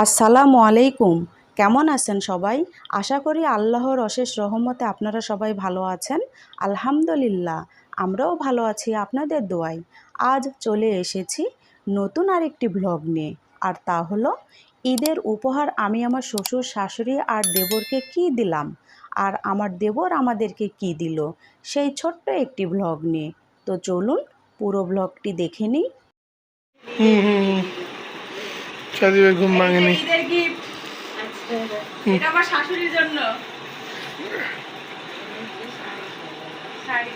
আসসালামু আলাইকুম। কেমন আছেন সবাই? আশা করি আল্লাহর অশেষ রহমতে আপনারা সবাই ভালো আছেন। আলহামদুলিল্লাহ, আমরাও ভালো আছি আপনাদের দোয়ায়। আজ চলে এসেছি নতুন আরেকটি ব্লগ নিয়ে, আর তা হলো ঈদের উপহার আমি আমার শ্বশুর শাশুড়ি আর দেবরকে কি দিলাম, আর আমার দেবর আমাদেরকে কি দিল, সেই ছোট্ট একটি ব্লগ নিয়ে। তো চলুন পুরো ব্লগটি দেখে নিই। সাদিবের ঘুম ভাঙেনি। ঈদের গিফট এটা আমার শাশুড়ির জন্য শাড়ি।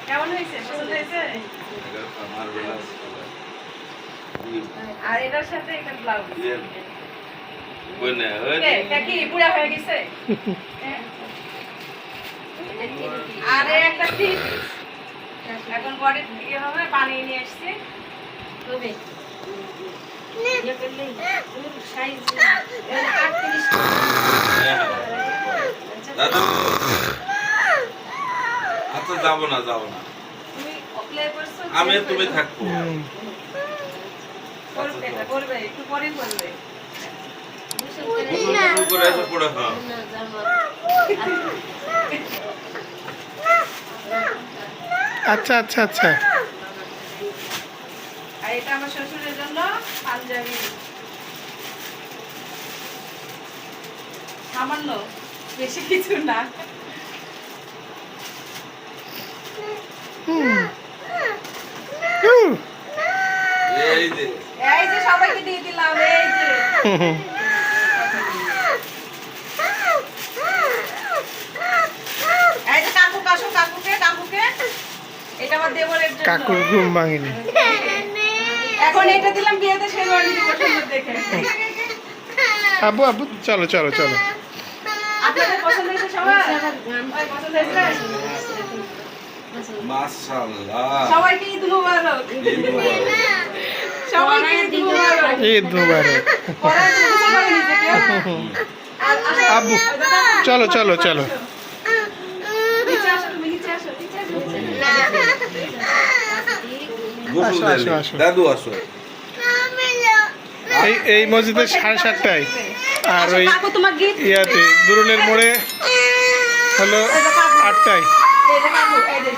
কেমন হয়েছে? পছন্দ হয়েছে? আর এটার সাথে একটা ব্লাউজ। এটা কি পুরা হয়ে গেছে? আরে একটা টিপ এখন বডি ইয়ে হবে, পানি নিয়ে আসছে তবে আচ্ছা যাবো না আমি তুমি থাকবো একটু পরে করবে। আচ্ছা আচ্ছা আচ্ছা। আর এটা আমার শ্বশুরের জন্য পাঞ্জাবি, সামান্য, বেশি কিছু না। এই যে সবাইকে দিয়ে দিলাম। এই যে এই যে কাকুকে এটা আমার দেবরের জন্য। কাকুর ঘুম ভাঙেনি। এখন এটা দিলাম বিয়েতে, শেরওয়ানি দিব সুন্দর দেখে। আব্বু আব্বু চলো চলো চলো। আপনাদের পছন্দ হয়েছে সবার? পছন্দ হয়েছে? মাশাআল্লাহ, সবাইকে ঈদ মুবারক। সবাইকে ঈদ মুবারক। ঈদ মুবারক। আব্বু চলো চলো চলো। নিচে আসো, তুমি নিচে আসো। আসো আসো আসো। দাদু আসো। এই মসজিদের 7:30টায়, আর ওই কাকু তোমার গিফট। ইয়াতে দুরুলের মোড়ে হলো 8টায়। এই যে কাকু, এই যে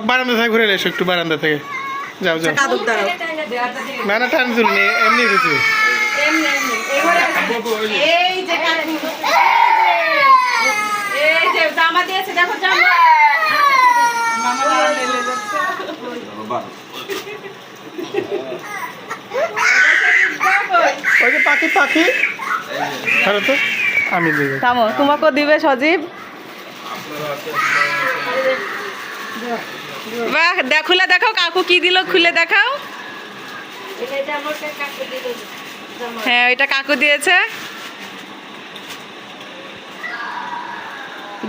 বারান্দা থেকে ঘুরে এসো, একটু বারান্দা থেকে যাও যাও। কাদুক দাও। না না টান তুলনি, এমনি হয়েছে। এই যে কাকু, এই যে জামা দিয়েছে, দেখো জামা। মামা লেলে যাচ্ছে। ওই যে পাখি পাখি ধরো তো, আমি দেবো। থামো, তোমাকেও দিবে সজীব। বাহ, খুলে দেখাও কাকু কি দিল, খুলে দেখাও। হ্যাঁ, ওইটা কাকু দিয়েছে।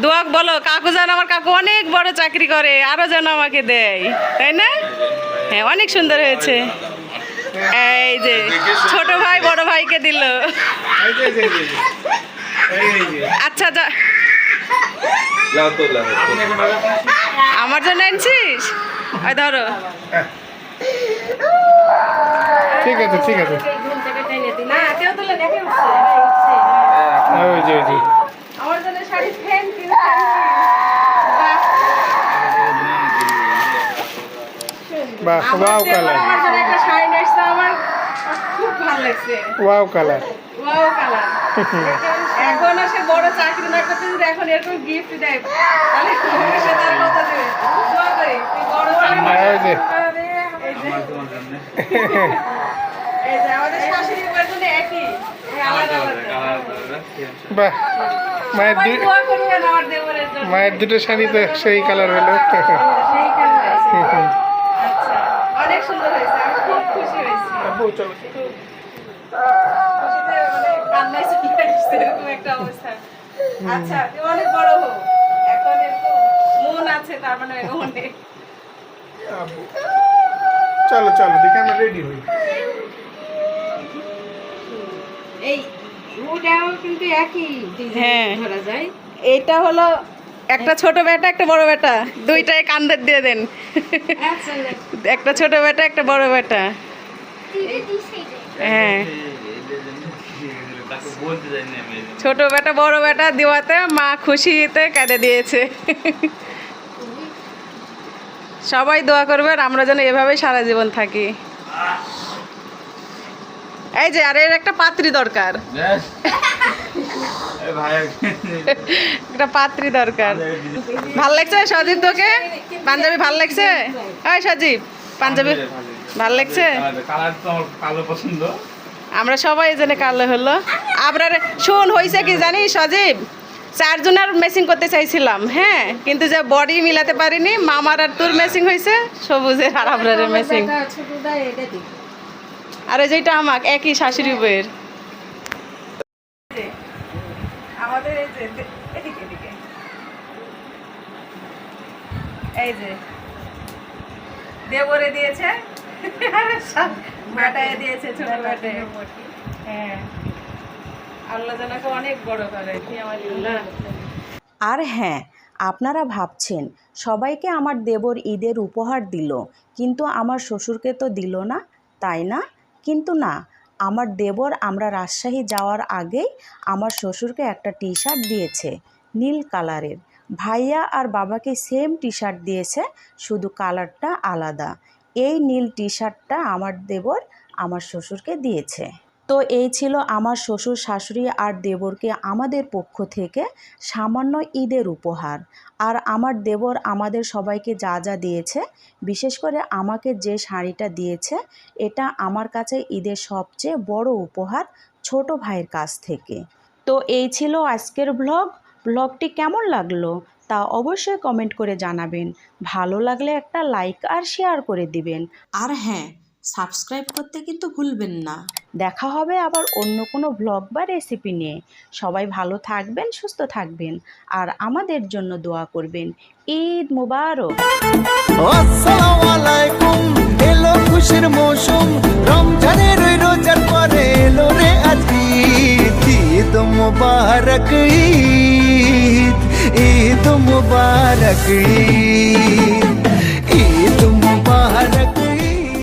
দোয়া বলো কাকু যেন, আমার কাকু অনেক বড় চাকরি করে, আরো যেন আমাকে দেয়, তাই না? হ্যাঁ, অনেক সুন্দর হয়েছে। এই যে ছোট ভাই বড় ভাইকে দিল। আচ্ছা যা, আমার জন্য আনছিস? ওই ধরো। ঠিক আছে ঠিক আছে। না কেউ তুলে দেখে ওই যে ওই যে আমার জন্য শাড়ি ফ্যান বাহ, ওয়াও কালার। আমার জন্য একটা শাড়ি নিয়েছে, আমার খুব ভালো লাগছে। Wow colour. Wow colour. এখন সে বড় চাকরি না করতে যদি এখন এরকম গিফট দেয়, তাহলে সে তার কথা দেবে। দোয়া করি তুই বড় ওই যে এই যে আমাদের শাশুড়ি জন্য একই, আলাদা আলাদা। বাহ, মায়ের সবাই দোয়া করবেন আমার দেবরের জন্য। মায়ের দুটো শাড়ি তো সেই কালার হলো। সেই কালার হয়েছে। আচ্ছা, অনেক সুন্দর হয়েছে, আমি খুব খুশি হয়েছি। আব্বু চলো। খুশিতে মানে কান্নায় চলে আসছে, এরকম একটা অবস্থা। আচ্ছা, তুই অনেক বড় হো, এখন এরকম মন আছে, তার মানে মনে। আব্বু চলো চলো, দেখে আমরা রেডি হই। এই ওটাও কিন্তু একই ডিজাইন ধরা যায়। এটা হলো একটা ছোট বেটা একটা বড় বেটা, দুইটাই কান্দে দিয়ে দেন। একটা ছোট বেটা একটা বড় বেটা। হ্যাঁ ছোট বেটা বড় বেটা দেওয়াতে মা খুশিতে কেঁদে দিয়েছে। সবাই দোয়া করবেন আমরা যেন এভাবেই সারা জীবন থাকি। এই যে আর এর একটা পাত্রী দরকার, একটা পাত্রী দরকার। ভাল লাগছে সজীব তোকে পাঞ্জাবি? ভাল লাগছে? এই সজীব পাঞ্জাবি ভাল লাগছে? আমরা সবাই জেনে কালো হলো। আবরার শোন হয়েছে কি জানিস সজীব, 4 জনের ম্যাচিং করতে চাইছিলাম, হ্যাঁ, কিন্তু যে বডি মিলাতে পারিনি। মামার আর তোর ম্যাচিং হয়েছে, সবুজের আর আবরারের ম্যাচিং। আর যেটা আমাকে একই শাশুড়ি বইয়ের। আমাদের এই যে এদিকে এদিকে এই যে দেবরে দিয়েছে, বেটায় দিয়েছে ছোট বেটে। হ্যাঁ আল্লাহ জানাকে অনেক বড় করে। আর হ্যাঁ, আপনারা ভাবছেন সবাইকে আমার দেবর ঈদের উপহার দিল, কিন্তু আমার শ্বশুরকে তো দিল না, তাই না? কিন্তু না, আমার দেবর আমরা রাজশাহী যাওয়ার আগেই আমার শ্বশুরকে একটা টি শার্ট দিয়েছে নীল কালারের। ভাইয়া আর বাবাকে সেম টি শার্ট দিয়েছে, শুধু কালারটা আলাদা। এই নীল টি শার্টটা আমার দেবর আমার শ্বশুরকে দিয়েছে। তো এই ছিল আমার শ্বশুর শাশুড়ি আর দেবরকে আমাদের পক্ষ থেকে সামান্য ঈদের উপহার। আর আমার দেবর আমাদের সবাইকে যা যা দিয়েছে, বিশেষ করে আমাকে যে শাড়িটা দিয়েছে, এটা আমার কাছে ঈদের সবচেয়ে বড় উপহার ছোট ভাইয়ের কাছ থেকে। তো এই ছিল আজকের ব্লগটি কেমন লাগলো তা অবশ্যই কমেন্ট করে জানাবেন। ভালো লাগলে একটা লাইক আর শেয়ার করে দিবেন। আর হ্যাঁ, সাবস্ক্রাইব করতে কিন্তু ভুলবেন না। দেখা হবে আবার অন্য কোনো ব্লগ বা রেসিপি নিয়ে। সবাই ভালো থাকবেন, সুস্থ থাকবেন আর আমাদের জন্য দোয়া করবেন। ঈদ মুবারক। আসসালামু আলাইকুম, এলো খুশির মৌসুম, রমজানের রোজার পরে এলো রে আজ ঈদ। ঈদ মুবারক ঈদ, ঈদ মুবারক ঈদ।